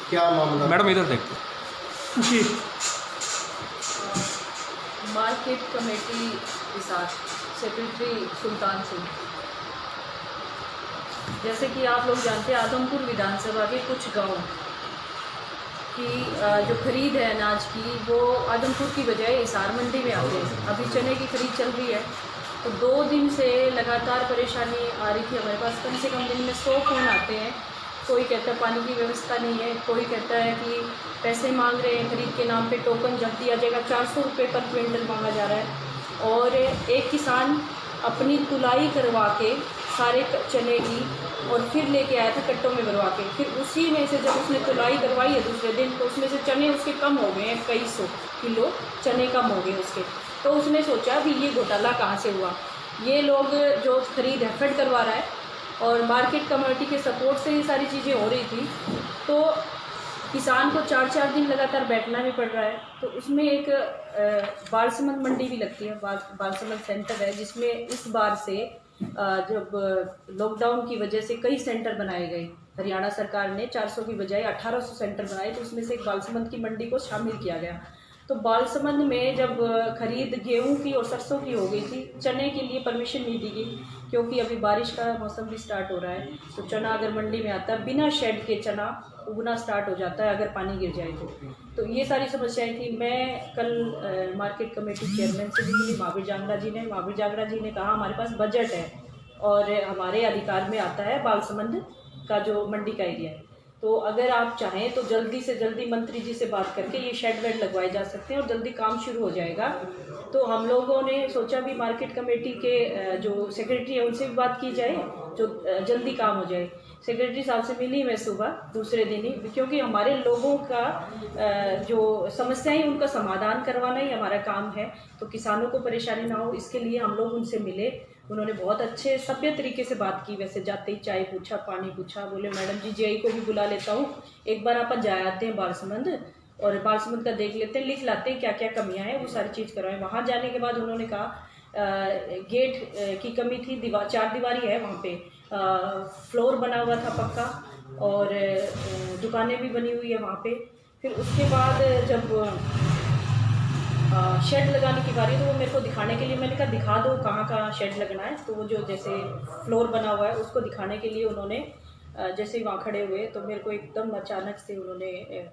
क्या मामला? मैडम इधर देखो जी। मार्केट कमेटी के साथ सेक्रेटरी सुल्तान सिंह। जैसे कि आप लोग जानते हैं, आदमपुर विधानसभा के कुछ गांव की जो खरीद है अनाज की, वो आदमपुर की बजाय हिसार मंडी में आते हैं। अभी चने की खरीद चल रही है, तो 2 दिन से लगातार परेशानी आ रही थी हमारे पास। कम से कम दिन में 100 फ़ोन आते हैं। कोई कहता है पानी की व्यवस्था नहीं है, कोई कहता है कि पैसे मांग रहे हैं खरीद के नाम पे, टोकन जब दिया जाएगा। 400 रुपये पर क्विंटल मांगा जा रहा है। और एक किसान अपनी तुलाई करवा के सारे चने की और फिर लेके आया था कट्टों में भरवा के। फिर उसी में से जब उसने तुलाई करवाई है दूसरे दिन, तो उसमें से चने उसके कम हो गए हैं, कई 100 किलो चने कम हो गए उसके। तो उसने सोचा भी ये घोटाला कहाँ से हुआ। ये लोग जो खरीद हेफेड करवा रहा है और मार्केट कमेटी के सपोर्ट से ये सारी चीज़ें हो रही थी, तो किसान को 4-4 दिन लगातार बैठना भी पड़ रहा है। तो उसमें एक बालसमंद मंडी भी लगती है, बालसमंद सेंटर है, जिसमें इस बार से जब लॉकडाउन की वजह से कई सेंटर बनाए गए। हरियाणा सरकार ने 400 की बजाय 1800 सेंटर बनाए, तो उसमें से एक बालसमंद की मंडी को शामिल किया गया। तो बालसमंद में जब खरीद गेहूं की और सरसों की हो गई थी, चने के लिए परमिशन नहीं दी गई, क्योंकि अभी बारिश का मौसम भी स्टार्ट हो रहा है। तो चना अगर मंडी में आता है, बिना शेड के चना उगना स्टार्ट हो जाता है अगर पानी गिर जाए तो ये सारी समस्याएं थी। मैं कल मार्केट कमेटी चेयरमैन से भी मिली, महावीर जांगड़ा जी ने कहा हमारे पास बजट है और हमारे अधिकार में आता है बालसमंद का जो मंडी का एरिया है। तो अगर आप चाहें तो जल्दी से जल्दी मंत्री जी से बात करके ये शेड वेड लगवाए जा सकते हैं और जल्दी काम शुरू हो जाएगा। तो हम लोगों ने सोचा भी मार्केट कमेटी के जो सेक्रेटरी है उनसे भी बात की जाए, जो जल्दी काम हो जाए। सेक्रेटरी साहब से मिली मैं सुबह दूसरे दिन ही, क्योंकि हमारे लोगों का जो समस्याएं उनका समाधान करवाना ही हमारा काम है। तो किसानों को परेशानी ना हो, इसके लिए हम लोग उनसे मिले। उन्होंने बहुत अच्छे सभ्य तरीके से बात की। वैसे जाते ही चाय पूछा, पानी पूछा, बोले मैडम जी जेई को भी बुला लेता हूँ, एक बार अपन जा आते हैं बालसमंद और बालसमंद का देख लेते हैं, लिख लाते हैं क्या क्या कमियां हैं, वो सारी चीज़ करवाएं। वहाँ जाने के बाद उन्होंने कहा गेट की कमी थी, 4 दीवारी है वहाँ पे, फ्लोर बना हुआ था पक्का और दुकानें भी बनी हुई है वहाँ पे। फिर उसके बाद जब शेड लगाने की बारी, तो वो मेरे को दिखाने के लिए, मैंने कहा दिखा दो कहाँ कहाँ शेड लगना है। तो वो जो जैसे फ्लोर बना हुआ है उसको दिखाने के लिए उन्होंने जैसे ही वहाँ खड़े हुए, तो मेरे को एकदम अचानक से उन्होंने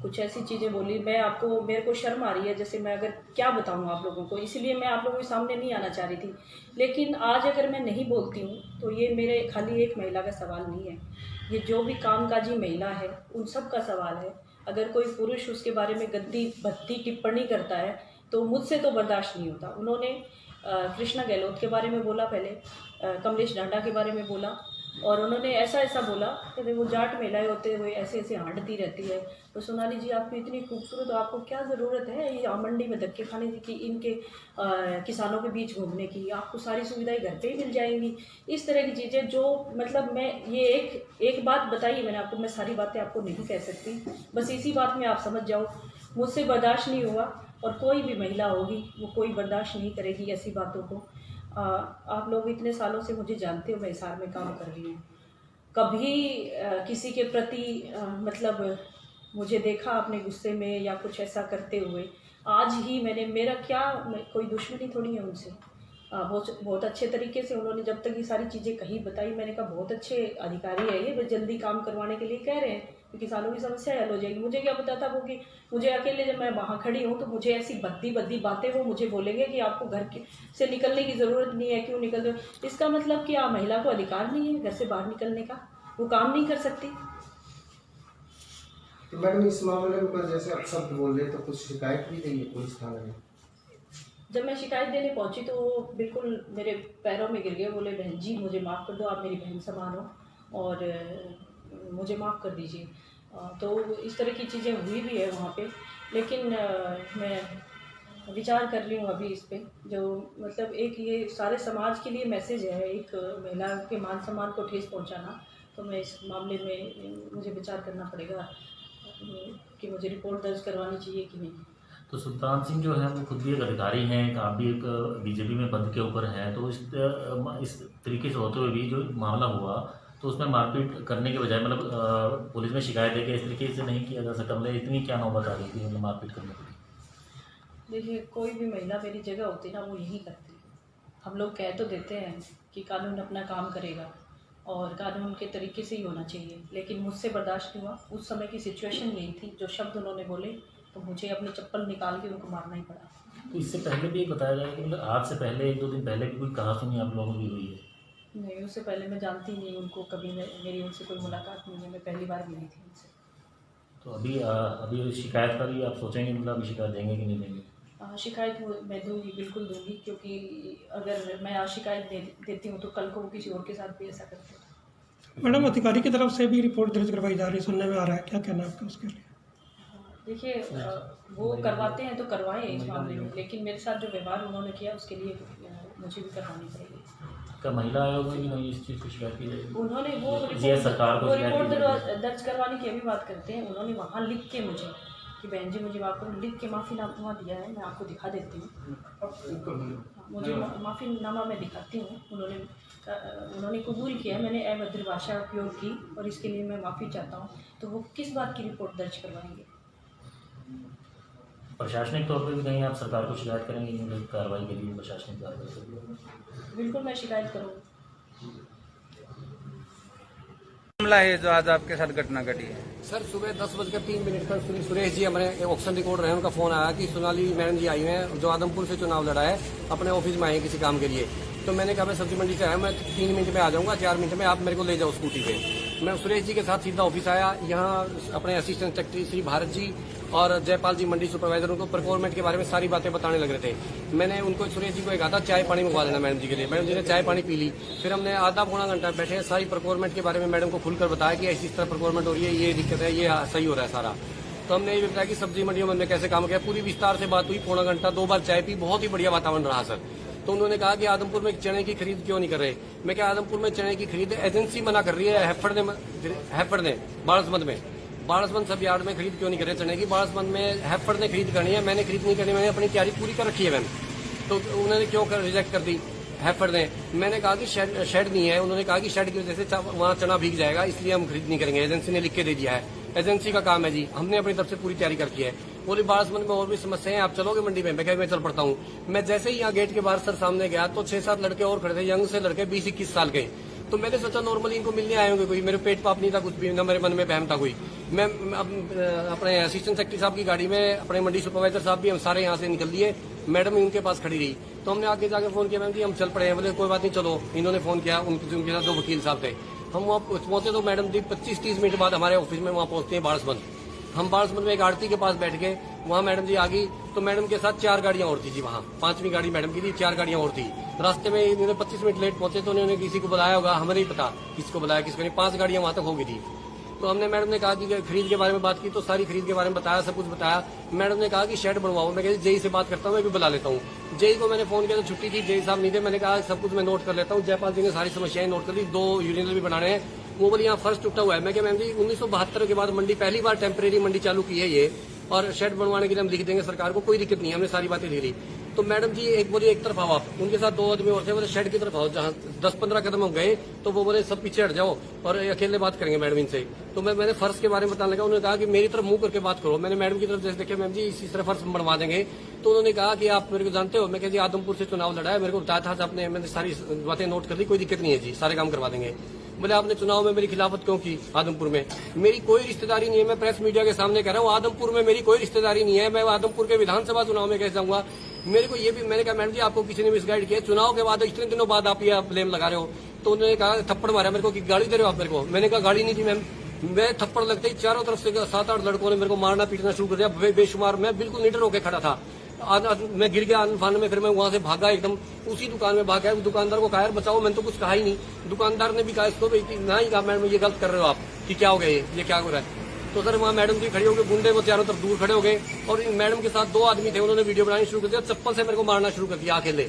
कुछ ऐसी चीज़ें बोली। मेरे को शर्म आ रही है, जैसे मैं अगर क्या बताऊँ आप लोगों को, इसीलिए मैं आप लोगों के सामने नहीं आना चाह रही थी। लेकिन आज अगर मैं नहीं बोलती हूँ तो ये मेरे खाली एक महिला का सवाल नहीं है, ये जो भी कामकाजी महिला है उन सब का सवाल है। अगर कोई पुरुष उसके बारे में गंदी भद्दी टिप्पणी करता है तो मुझसे तो बर्दाश्त नहीं होता। उन्होंने कृष्णा गहलोत के बारे में बोला, पहले कमलेश ढांडा के बारे में बोला, और उन्होंने ऐसा बोला कि वो जाट महिलाएं होते हुए ऐसे हांडती रहती है। तो सोनाली जी आपकी इतनी खूबसूरत, आपको क्या ज़रूरत है ये मंडी में धक्के खाने की, इनके किसानों के बीच घूमने की, आपको सारी सुविधाएं घर पे ही मिल जाएंगी। इस तरह की चीज़ें जो मतलब मैं ये एक बात बताई मैंने आपको, मैं सारी बातें आपको नहीं कह सकती, बस इसी बात में आप समझ जाओ। मुझसे बर्दाश्त नहीं हुआ और कोई भी महिला होगी वो कोई बर्दाश्त नहीं करेगी ऐसी बातों को। आप लोग इतने सालों से मुझे जानते हो, मैं हिसार में काम कर रही हूँ। कभी किसी के प्रति मतलब मुझे देखा आपने गुस्से में या कुछ ऐसा करते हुए, आज ही मेरा क्या, कोई दुश्मनी थोड़ी है उनसे। बहुत अच्छे तरीके से उन्होंने जब तक ये सारी चीज़ें कही बताई, मैंने कहा बहुत अच्छे अधिकारी है ये, बस जल्दी काम करवाने के लिए कह रहे हैं कि किसानों की समस्या हल हो जाएगी। मुझे क्या पता था वो कि मुझे अकेले जब मैं वहाँ खड़ी हूँ तो मुझे ऐसी भद्दी बातें वो मुझे बोलेंगे कि आपको घर से निकलने की ज़रूरत नहीं है, क्यों निकल रहे हो। इसका मतलब कि महिला को अधिकार नहीं है घर से बाहर निकलने का, वो काम नहीं कर सकती। तो मैडम इस मामले में जैसे आप शब्द बोल रहे तो कुछ शिकायत भी गई है पुलिस थाने में? जब मैं शिकायत देने पहुंची तो वो बिल्कुल मेरे पैरों में गिर गए, बोले बहन जी मुझे माफ़ कर दो, आप मेरी बहन समान हो और मुझे माफ़ कर दीजिए। तो इस तरह की चीज़ें हुई भी है वहाँ पे। लेकिन मैं विचार कर रही हूँ अभी इस पे, जो मतलब एक ये सारे समाज के लिए मैसेज है, एक महिला के मान सम्मान को ठेस पहुँचाना। तो मैं इस मामले में मुझे विचार करना पड़ेगा कि मुझे रिपोर्ट दर्ज करवानी चाहिए कि नहीं। तो सुल्तान सिंह जो है वो खुद भी एक अधिकारी हैं, आप भी एक बीजेपी में पद के ऊपर हैं, तो इस तरीके से होते हुए भी जो मामला हुआ, तो तो उसमें मारपीट करने के बजाय मतलब पुलिस में शिकायत है कि इस तरीके से नहीं किया जा सकता, मतलब इतनी क्या नौबत आ गई थी मतलब मारपीट करने की? देखिए, कोई भी महिला मेरी जगह होती ना वो यही करती। हम लोग कह तो देते हैं कि कानून अपना काम करेगा और कानून के तरीके से ही होना चाहिए, लेकिन मुझसे बर्दाश्त नहीं हुआ। उस समय की सिचुएशन यही थी, जो शब्द उन्होंने बोले तो मुझे अपनी चप्पल निकाल के उनको मारना ही पड़ा। तो इससे पहले भी बताया जाए कि मतलब आज से पहले 1-2 दिन पहले भी कोई कहासुनी आप लोगों की हुई है? नहीं, उससे पहले मैं जानती नहीं उनको, कभी मेरी उनसे कोई मुलाकात नहीं है, मैं पहली बार मिली थी उनसे। तो अभी शिकायत का भी आप सोचेंगे, मतलब अभी शिकायत देंगे कि नहीं देंगे? शिकायत मैं दूंगी, बिल्कुल दूंगी, क्योंकि अगर मैं आज शिकायत देती हूँ तो कल को वो किसी और के साथ भी ऐसा करते हैं। मैडम, अधिकारी की तरफ से भी रिपोर्ट दर्ज करवाई जा रही है, सुनने में आ रहा है, क्या कहना है आपका उसके लिए? देखिए, वो करवाते हैं तो करवाएं इस मामले में, लेकिन मेरे साथ जो व्यवहार उन्होंने किया उसके लिए मुझे भी करवानी पड़ेगी। क्या महिला आयोग में भी नहीं इस चीज़ की शिकायत की जाएगी? उन्होंने सरकार को रिपोर्ट दर्ज करवाने की अभी बात करते हैं। उन्होंने वहाँ लिख के मुझे कि बहन जी मुझे आपको लिख के माफ़ीनामा दिया है, मैं आपको दिखा देती हूँ, मुझे माफ़ीनामा मैं दिखाती हूँ। उन्होंने कबूल किया मैंने अभद्र भाषा उपयोग की और इसके लिए मैं माफ़ी चाहता हूँ, तो वो किस बात की रिपोर्ट दर्ज करवाएंगे? प्रशासनिक तौर पर भी कहीं आप सरकार को शिकायत करेंगे मतलब कार्रवाई के लिए, प्रशासनिक कार्रवाई के लिए? बिल्कुल, मैं शिकायत करूँगी। मामला है जो आज आपके साथ घटना घटी है? सर, सुबह 10:03 पर श्री सुरेश जी हमारे ऑप्शन रिकॉर्डर हैं, उनका फोन आया कि सोनाली मैडम जी आई हैं जो आदमपुर से चुनाव लड़ा है, अपने ऑफिस में आए किसी काम के लिए। तो मैंने कहा मैं सब्जी मंडी से आया, मैं 3 मिनट में आ जाऊंगा, 4 मिनट में आप मेरे को ले जाओ स्कूटी पे। मैं सुरेश जी के साथ सीधा ऑफिस आया। यहाँ अपने असिस्टेंट सेक्रेटरी श्री भारत जी और जयपाल जी मंडी सुपरवाइजर उनको प्रोक्योरमेंट के बारे में सारी बातें बताने लग रहे थे। मैंने उनको सुरेश जी को कहा था चाय पानी मंगवा लेना मैडम जी के लिए। मैडम जी ने चाय पानी पी ली। फिर हमने आधा पौना घंटा बैठे, सारी प्रोक्योरमेंट के बारे में मैडम को खुलकर बताया कि इस तरह प्रोक्योरमेंट हो रही है, ये दिक्कत है, ये सही हो रहा है सारा। तो हमने ये भी बताया कि सब्जी मंडियों में कैसे काम किया, पूरी विस्तार से बात हुई। पौना घंटा 2 बार चाय पी, बहुत ही बढ़िया वातावरण रहा सर। तो उन्होंने कहा कि आदमपुर में चने की खरीद क्यों नहीं कर रहे? मैं क्या, आदमपुर में चने की खरीद एजेंसी मना कर रही है, हैफर्ड ने बाड़सबंद सब यार्ड में खरीद क्यों नहीं कर रहे चने की? बाड़सबंद में हैफर्ड ने खरीद करनी है, मैंने खरीद नहीं करनी, मैंने अपनी तैयारी पूरी कर रखी है मैम। तो उन्होंने क्यों रिजेक्ट कर दी हैफर्ड ने? मैंने कहा कि शेड नहीं है। उन्होंने कहा कि शेड की वजह से वहाँ चना भीग जाएगा, इसलिए हम खरीद नहीं करेंगे। एजेंसी ने लिख के दे दिया है, एजेंसी का काम है जी, हमने अपनी तरफ से पूरी तैयारी कर रखी है। बोली बाड़सबंद में और भी समस्याएं, आप चलोगे मंडी में? मैं कहा मैं चल पड़ता हूँ। मैं जैसे ही यहाँ गेट के बाहर सर सामने गया तो 6-7 लड़के और खड़े थे, यंग से लड़के 20-21 साल के। तो मैंने सोचा नॉर्मली इनको मिलने आए होंगे कोई, मेरे पेट पाप नहीं था कुछ भी, न मेरे मन में बहम था कोई। मैं अपने असिस्टेंट सेक्रेटरी साहब की गाड़ी में, अपने मंडी सुपरवाइजर साहब भी हम सारे यहाँ से निकल लिए। मैडम उनके पास खड़ी रही। तो हमने आगे जाकर फोन किया, मैम जी हम चल पड़े हैं। बोले कोई बात नहीं चलो। इन्होंने फोन किया, उनके साथ 2 वकील साहब थे। हम वहाँ पहुंचे तो मैडम जी 25-30 मिनट बाद हमारे ऑफिस में वहाँ पहुंचते हैं बाड़सबंद। हम बाड़सबंद में एक आड़ती के पास बैठ गए, वहाँ मैडम जी आ गई। तो मैडम के साथ 4 गाड़ियां और थी जी, वहाँ 5वीं गाड़ी मैडम की थी, 4 गाड़ियां और थी। रास्ते में इन्होंने 25 मिनट लेट पहुंचे तो उन्होंने किसी को बुलाया होगा, हमें नहीं पता किसको बुलाया किसको नहीं। 5 गाड़ियां वहाँ तक हो गई थी। तो हमने मैडम ने कहा कि खरीद के बारे में बात की, तो सारी खरीद के बारे में बताया, सब कुछ बताया। मैडम ने कहा कि शेड बनवाओ। मैं कहती जेई से बात करता हूँ, मैं भी बुला लेता हूँ। जेई को मैंने फोन किया तो छुट्टी थी, जेई साहब नहीं थे। मैंने कहा सब कुछ मैं नोट कर लेता हूँ। जयपाल जी ने सारी समस्याएं नोट कर ली, 2 यूरिनल भी बनाने हैं। वो बोली यहाँ फर्स्ट टूटा हुआ है। मैं क्या मैम जी 1972 के बाद मंडी पहली बार टेम्परेरी मंडी चालू की है ये, और शेड बनवाने के लिए हम लिख देंगे सरकार को, कोई दिक्कत नहीं है। हमने सारी बातें लिख ली। तो मैडम जी एक बोली एक तरफ आओ आप, उनके साथ 2 आदमी और थे, बोले शेड की तरफ आओ। जहाँ 10-15 कदम हम गए तो वो बोले सब पीछे हट जाओ और अकेले बात करेंगे मैडम इनसे। तो मैंने फर्श के बारे में बताने लगा। उन्होंने कहा कि मेरी तरफ मुंह करके बात करो। मैंने मैडम की तरफ जैसे देखे, मैम जी इसी तरह फर्श बनवा देंगे। तो उन्होंने कहा कि आप मेरे को जानते हो? मैं कह जी आदमपुर से चुनाव लड़ा है, मेरे को बताया था आपने, मैंने सारी बातें नोट कर ली, कोई दिक्कत नहीं है जी, सारे काम करवा देंगे। बोले आपने चुनाव में मेरी खिलाफत क्यों की? आदमपुर में मेरी कोई रिश्तेदारी नहीं है, मैं प्रेस मीडिया के सामने कह रहा हूँ, आदमपुर में मेरी कोई रिश्तेदारी नहीं है। मैं आदमपुर के विधानसभा चुनाव में कैसे जाऊंगा? मेरे को ये भी, मैंने कहा मैडम जी आपको किसी ने मिसगाइड किया? चुनाव के बाद इतने दिनों बाद आप ये ब्लेम लगा रहे हो। तो उन्होंने कहा थप्पड़ मारा मेरे को कि गाड़ी दे रहे हो आप मेरे को? मैंने कहा गाड़ी नहीं थी मैम। मैं थप्पड़ लगते ही चारों तरफ से 7-8 लड़कों ने मेरे को मारना पीटना शुरू कर दिया, बेशुमार। मैं बिल्कुल निडर होकर खड़ा था। मैं गिर गया अनफान में। फिर मैं वहां से भागा, एकदम उसी दुकान में भागा। दुकानदार को कहा बचाओ, मैंने तो कुछ कहा ही नहीं। दुकानदार ने भी कहा इसको ना ही कहा मैडम ये गलत कर रहे हो आप, कि क्या हो गया ये क्या हो रहा है? तो सर वहाँ मैडम जी खड़ी हो गए, गुंडे वो चारों तरफ दूर खड़े हो गए। और मैडम के साथ 2 आदमी थे, उन्होंने वीडियो बनानी शुरू कर दिया, चप्पल से मेरे को मारना शुरू कर दिया अकेले।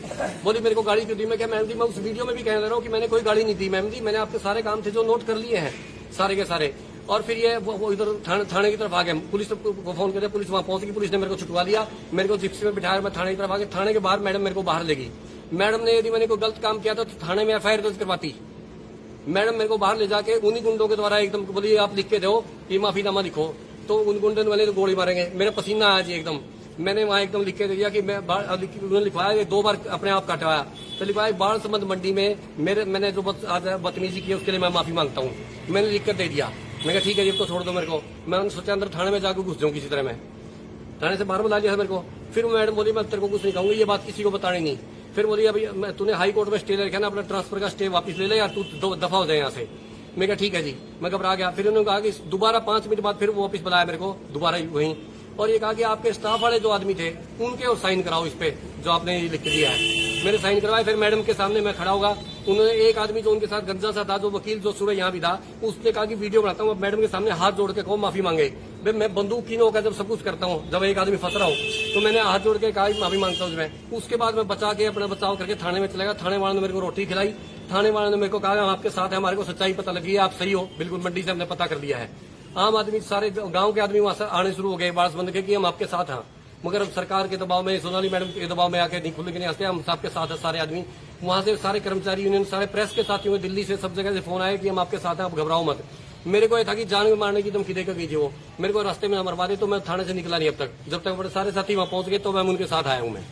बोली मेरे को गाड़ी क्यों दी? मैं क्या मैडम जी मैं उस वीडियो में भी कह रहा हूँ कि मैंने कोई गाड़ी नहीं दी मैम जी, मैंने आपके सारे काम थे जो नोट कर लिए हैं सारे के सारे। और फिर ये वो इधर थाने की तरफ आ गए। पुलिस को फोन करते, पुलिस वहां पहुंच गई, पुलिस ने मेरे को छुटवा लिया, मेरे को जिप्सी में बिठाया, मैं थाने की तरफ आ गया। थाने के बाहर मैडम मेरे को बाहर ले गई। मैडम ने यदि मैंने कोई गलत काम किया था तो थाने में FIR दर्ज करवाती, मैडम मेरे को बाहर ले जाके उन्हीं गुंडों के द्वारा एकदम बोली आप लिख के दो कि माफीनामा लिखो, तो उन गुंडों वाले तो गोली मारेंगे। मेरा पसीना आया जी एकदम। मैंने वहाँ एकदम लिख के दे दिया कि मैं उन्होंने लिखवाया 2 बार अपने आप कटवाया, तो लिखवाया बाढ़ संबंध मंडी में मैंने जो बदतमीजी की उसके लिए मैं माफी मांगता हूँ, मैंने लिख कर दे दिया। मैं कहा ठीक है जी इसको छोड़ दो मेरे को। मैंने सोचा अंदर थाने में जाकर घुस जाऊँ किसी तरह। मैं थाने से बाहर बुला लिया मेरे को। फिर मैडम बोली मैं तेरे को कुछ नहीं कहूंगी, ये बात किसी को बतानी नहीं। फिर बोली अभी तूने हाई कोर्ट में स्टे ले रखा ना, अपना ट्रांसफर का स्टे वापस ले ले यार, तू दफा हो जाए यहाँ से। मैं कहा ठीक है जी। मैं घबरा गया। फिर उन्होंने कहा कि दोबारा 5 मिनट बाद फिर वो वापस बुलाया मेरे को दोबारा वहीं, और ये कहा कि आपके स्टाफ वाले जो आदमी थे उनके और साइन कराओ इस पे जो आपने लिख के दिया है। मैंने साइन करवाए। फिर मैडम के सामने मैं खड़ा होगा। उन्होंने एक आदमी जो उनके साथ गंजा सा था, जो वकील जो सुबह यहाँ भी था, उसने कहा कि वीडियो बनाता हूँ, मैडम के सामने हाथ जोड़ के कहो माफी मांगे। मैं बंदूक की होकर जब सब कुछ करता हूँ, जब एक आदमी फंस रहा हूँ तो मैंने हाथ जोड़ के कहा माफी मांगता हूँ मैं। उसके बाद मैं बचा के अपना बचाव करके थाने में चला गया। थाने वालों ने मेरे को रोटी खिलाई। थाने वालों ने मेरे को कहा हम आपके साथ हैं, हमारे को सच्चाई पता लगी है, आप सही हो बिल्कुल, मंडी से हमने पता कर लिया है। आम आदमी सारे गांव के आदमी वहां से आने शुरू हो गए बाढ़ संबंध के कि हम आपके साथ हैं, मगर अब सरकार के दबाव में, सोनाली मैडम के दबाव में आके नहीं खुलने के नहीं आते, हम सबके साथ हैं सारे आदमी। वहां से सारे कर्मचारी यूनियन, सारे प्रेस के साथियों, दिल्ली से सब जगह से फोन आए कि हम आपके साथ हैं, आप घबराओ मत। मेरे को यह था कि जान में मारने की धमकी देकर गई थी वो, मेरे को रास्ते में मरवा दे, तो मैं थाने से निकला नहीं अब तक, जब तक बड़े सारे साथी वहां पहुंच गए तो मैं उनके साथ आया हूं। मैं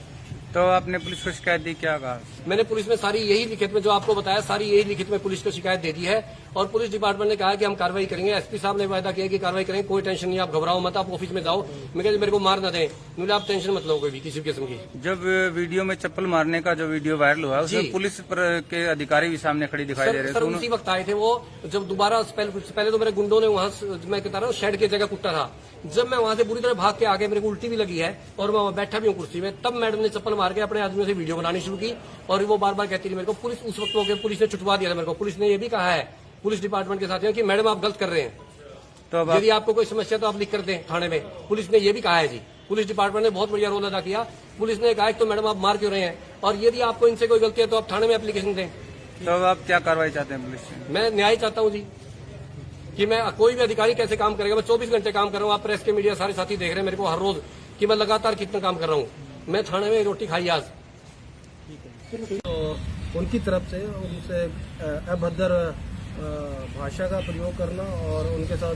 तो आपने पुलिस को शिकायत दी, क्या कहा? मैंने पुलिस में सारी यही लिखित में जो आपको बताया, सारी यही लिखित में पुलिस को शिकायत दे दी है, और पुलिस डिपार्टमेंट ने कहा कि हम कार्रवाई करेंगे। एसपी साहब ने वायदा किया कि कार्रवाई करेंगे, कोई टेंशन नहीं, आप घबराओ मत, आप ऑफिस में जाओ। मैं कहते मेरे को मार ना दें, बोले आप टेंशन मत लो कोई भी किसी किस्म की। जब वीडियो में चप्पल मारने का जो वीडियो वायरल हुआ उसमें पुलिस के अधिकारी भी सामने खड़ी दिखाई दे रहे सर उसी वक्त आए थे वो, जब दोबारा पहले तो मेरे गुंडों ने वहां, मैं कहता रहा हूँ शेड की जगह कुट्टा था। जब मैं वहां से बुरी तरह भाग के आ गया, मेरे को उल्टी भी लगी है और मैं वहां बैठा भी हूँ कुर्सी में, तब मैडम ने चप्पल मार के अपने आदमियों से वीडियो बनानी शुरू की, और वो बार बार कहती रही मेरे को। पुलिस उस वक्त हो गया, पुलिस ने छुटवा दिया था मेरे को। पुलिस ने ये भी कहा है पुलिस डिपार्टमेंट के साथियों कि मैडम आप गलत कर रहे हैं, तो अब यदि आपको कोई समस्या तो आप लिख कर दें थाने में। पुलिस ने ये भी कहा है जी, पुलिस डिपार्टमेंट ने बहुत बढ़िया रोल अदा किया। पुलिस ने कहा तो मैडम आप मार क्यों रहे हैं, और यदि आपको इनसे कोई गलती है तो आप थाने में एप्लीकेशन दें। तो अब आप क्या कार्रवाई चाहते हैं पुलिस से? मैं न्याय चाहता हूँ जी, कि मैं कोई भी अधिकारी कैसे काम करेगा। मैं 24 घंटे काम कर रहा हूँ, आप प्रेस के मीडिया सारे साथी देख रहे हैं मेरे को हर रोज कि मैं लगातार कितना काम कर रहा हूँ। मैं थाने में रोटी खाई आज। तो उनकी तरफ से उनसे अभद्र भाषा का प्रयोग करना और उनके साथ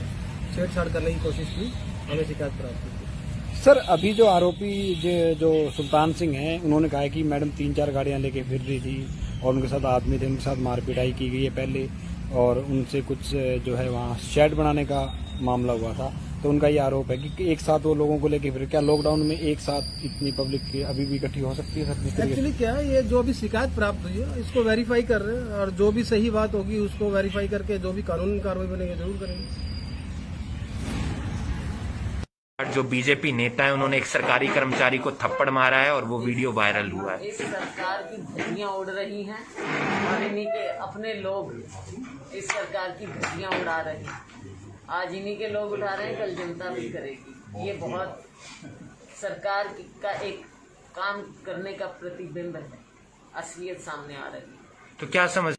छेड़छाड़ करने की कोशिश की, हमें शिकायत प्राप्त हुई। सर अभी जो आरोपी जो सुल्तान सिंह हैं, उन्होंने कहा है कि मैडम 3-4 गाड़ियां लेके फिर रही थी और उनके साथ आदमी थे, उनके साथ मारपीटाई की गई है पहले, और उनसे कुछ जो है वहाँ शेड बनाने का मामला हुआ था। तो उनका ये आरोप है कि एक साथ वो लोगों को लेके फिर, क्या लॉकडाउन में एक साथ इतनी पब्लिक की अभी भी इकट्ठी हो सकती है सर? एक्चुअली क्या है, ये जो भी शिकायत प्राप्त हुई है इसको वेरीफाई कर रहे हैं, और जो भी सही बात होगी उसको वेरीफाई करके जो भी कानूनी कार्रवाई बनेगी जरूर करेंगे। जो बीजेपी नेता है उन्होंने एक सरकारी कर्मचारी को थप्पड़ मारा है और वो वीडियो वायरल हुआ है। इस सरकार की धज्जियां उड़ रही हैं और इन्हीं के अपने लोग इस सरकार की धज्जियां उड़ा रहे हैं। आज इन्हीं के लोग उठा रहे हैं, कल जनता भी करेगी। ये बहुत सरकार का एक काम करने का प्रतिबिंब है, असलियत सामने आ रही है। तो क्या समझ